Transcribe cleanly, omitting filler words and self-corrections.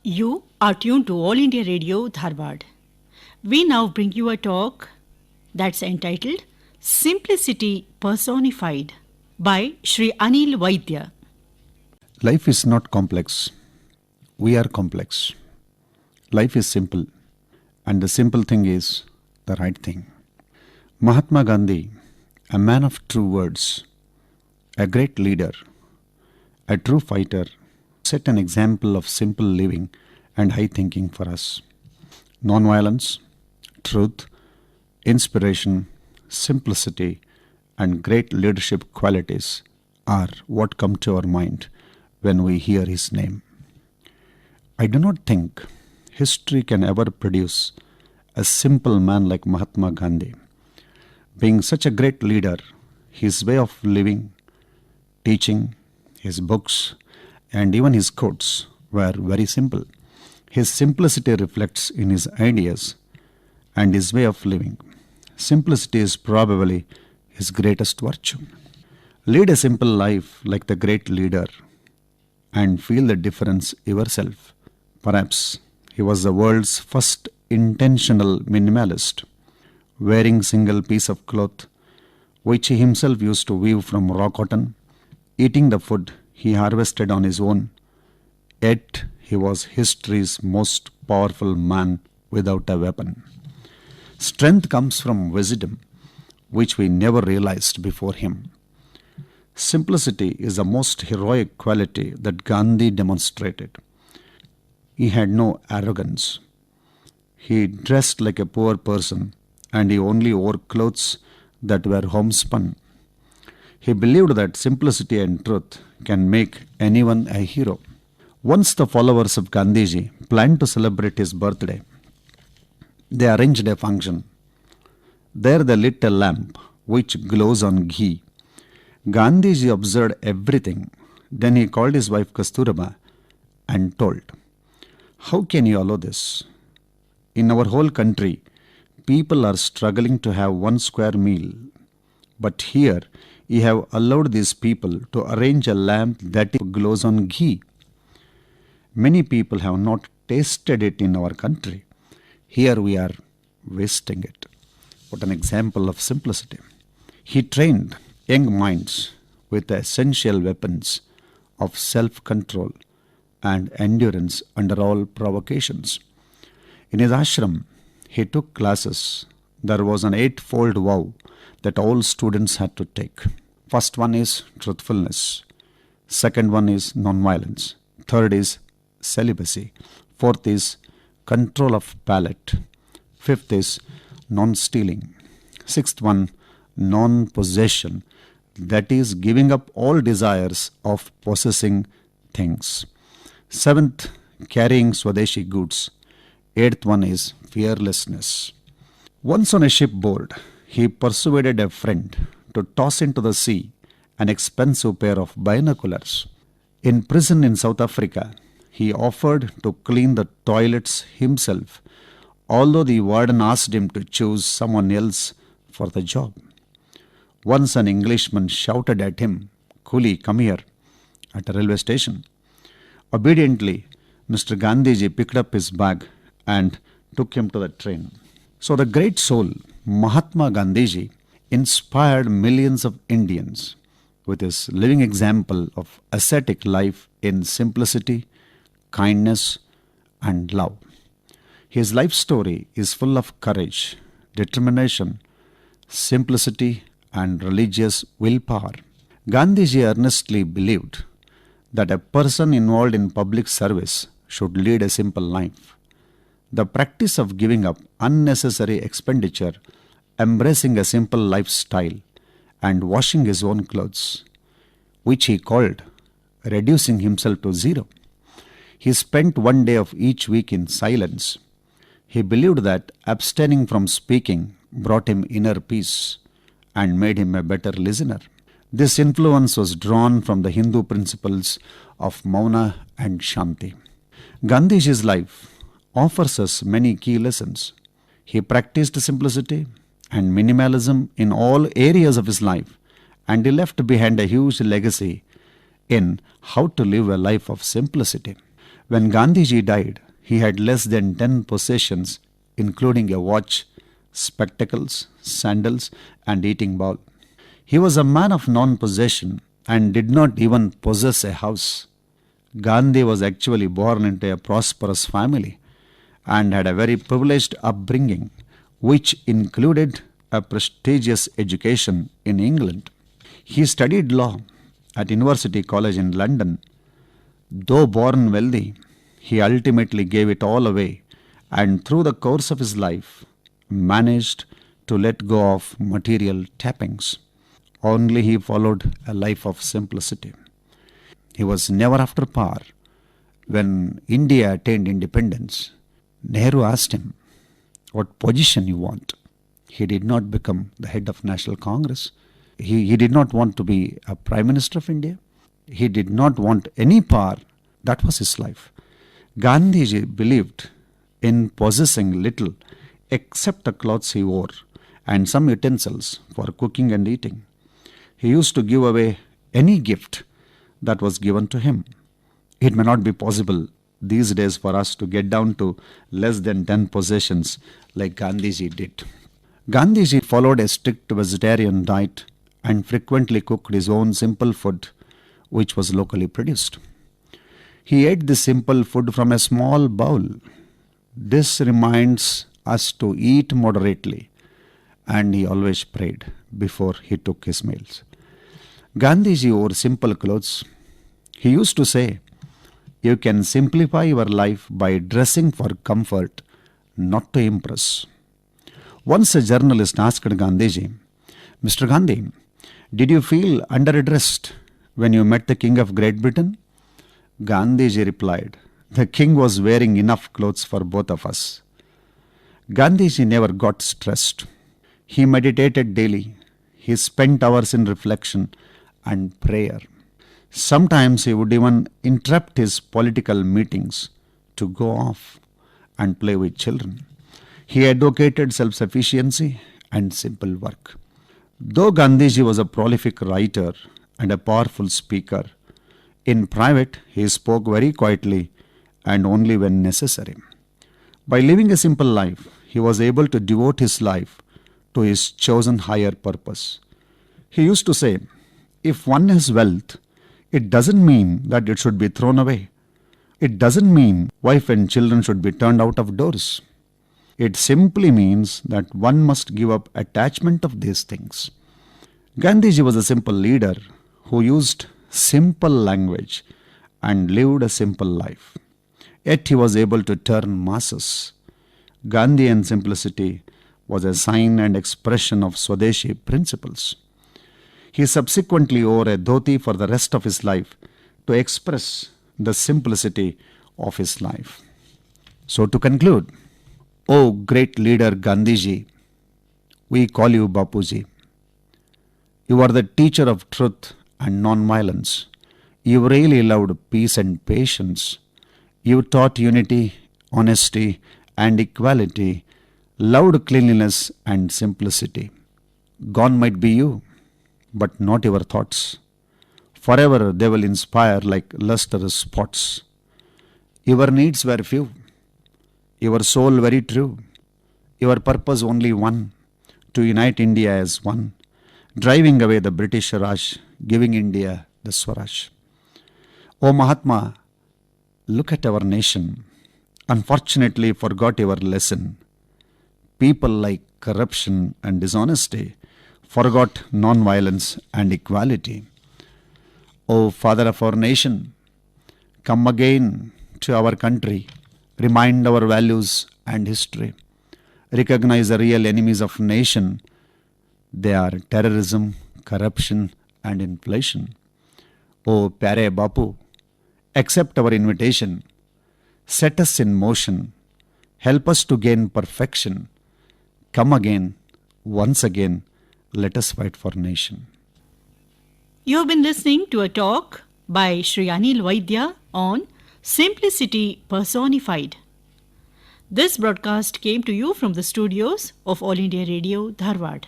You are tuned to All India Radio Dharwad. We now bring you a talk that's entitled Simplicity Personified by Shri Anil Vaidya. Life is not complex. We are complex. Life is simple. And the simple thing is the right thing. Mahatma Gandhi, a man of true words, a great leader, a true fighter, set an example of simple living and high thinking for us. Nonviolence, truth, inspiration, simplicity, and great leadership qualities are what come to our mind when we hear his name. I do not think history can ever produce a simple man like Mahatma Gandhi. Being such a great leader, his way of living, teaching, his books, and even his quotes were very simple. His simplicity reflects in his ideas and his way of living. Simplicity is probably his greatest virtue. Lead a simple life like the great leader and feel the difference yourself. Perhaps he was the world's first intentional minimalist, wearing single piece of cloth which he himself used to weave from raw cotton, eating the food he harvested on his own. Yet he was history's most powerful man without a weapon. Strength comes from wisdom, which we never realized before him. Simplicity is the most heroic quality that Gandhi demonstrated. He had no arrogance. He dressed like a poor person and he only wore clothes that were homespun. He believed that simplicity and truth can make anyone a hero. Once the followers of Gandhiji planned to celebrate his birthday, they arranged a function. There they lit a lamp which glows on ghee. Gandhiji observed everything. Then he called his wife Kasturba and told, "How can you allow this? In our whole country, people are struggling to have one square meal. But here, you have allowed these people to arrange a lamp that glows on ghee. Many people have not tasted it in our country. Here we are wasting it." What an example of simplicity. He trained young minds with the essential weapons of self-control and endurance under all provocations. In his ashram, he took classes. There was an eightfold vow that all students had to take. First one is truthfulness. Second one is nonviolence. Third is celibacy. Fourth is control of palate. Fifth is non-stealing. Sixth one, non-possession. That is giving up all desires of possessing things. Seventh, carrying Swadeshi goods. Eighth one is fearlessness. Once on a shipboard, he persuaded a friend to toss into the sea an expensive pair of binoculars. In prison in South Africa, he offered to clean the toilets himself, although the warden asked him to choose someone else for the job. Once an Englishman shouted at him, "Coolie, come here," at a railway station. Obediently, Mr. Gandhiji picked up his bag and took him to the train. So the great soul, Mahatma Gandhiji, inspired millions of Indians with his living example of ascetic life in simplicity, kindness, and love. His life story is full of courage, determination, simplicity, and religious willpower. Gandhiji earnestly believed that a person involved in public service should lead a simple life. The practice of giving up unnecessary expenditure, embracing a simple lifestyle, and washing his own clothes, which he called reducing himself to zero. He spent one day of each week in silence. He believed that abstaining from speaking brought him inner peace and made him a better listener. This influence was drawn from the Hindu principles of Mauna and Shanti. Gandhiji's life offers us many key lessons. He practiced simplicity and minimalism in all areas of his life, and he left behind a huge legacy in how to live a life of simplicity. When Gandhiji died, he had less than 10 possessions, including a watch, spectacles, sandals, and eating bowl. He was a man of non possession and did not even possess a house. Gandhi was actually born into a prosperous family and had a very privileged upbringing, which included a prestigious education in England. He studied law at University College in London. Though born wealthy, he ultimately gave it all away and through the course of his life managed to let go of material tappings. Only he followed a life of simplicity. He was never after power. When India attained independence, Nehru asked him, "What position you want?" He did not become the head of National Congress. He did not want to be a Prime Minister of India. He did not want any power. That was his life. Gandhiji believed in possessing little except the clothes he wore and some utensils for cooking and eating. He used to give away any gift that was given to him. It may not be possible these days for us to get down to less than 10 possessions like Gandhiji did. Gandhiji followed a strict vegetarian diet and frequently cooked his own simple food, which was locally produced. He ate this simple food from a small bowl. This reminds us to eat moderately, and he always prayed before he took his meals. Gandhiji wore simple clothes. He used to say, "You can simplify your life by dressing for comfort, not to impress." Once a journalist asked Gandhiji, "Mr. Gandhi, did you feel underdressed when you met the King of Great Britain?" Gandhiji replied, "The king was wearing enough clothes for both of us." Gandhiji never got stressed. He meditated daily. He spent hours in reflection and prayer. Sometimes he would even interrupt his political meetings to go off and play with children. He advocated self-sufficiency and simple work. Though Gandhiji was a prolific writer and a powerful speaker, in private he spoke very quietly and only when necessary. By living a simple life, he was able to devote his life to his chosen higher purpose. He used to say, "If one has wealth, it doesn't mean that it should be thrown away. It doesn't mean wife and children should be turned out of doors. It simply means that one must give up attachment of these things." Gandhiji was a simple leader who used simple language and lived a simple life. Yet he was able to turn masses. Gandhian simplicity was a sign and expression of Swadeshi principles. He subsequently wore a dhoti for the rest of his life to express the simplicity of his life. So to conclude, O great leader Gandhiji, we call you Bapuji. You are the teacher of truth and non-violence. You really loved peace and patience. You taught unity, honesty, and equality, loved cleanliness and simplicity. Gone might be you, but not your thoughts. Forever they will inspire like lustrous spots. Your needs were few, your soul very true, your purpose only one, to unite India as one, driving away the British Raj, giving India the Swaraj. O Mahatma, look at our nation. Unfortunately forgot your lesson. People like corruption and dishonesty forgot non-violence and equality. O Father of our nation, come again to our country, remind our values and history, recognize the real enemies of nation. They are terrorism, corruption and inflation. O Pyare Bapu, accept our invitation, set us in motion, help us to gain perfection. Come again, once again, let us fight for nation. You have been listening to a talk by Shri Anil Vaidya on Simplicity Personified. This broadcast came to you from the studios of All India Radio, Dharwad.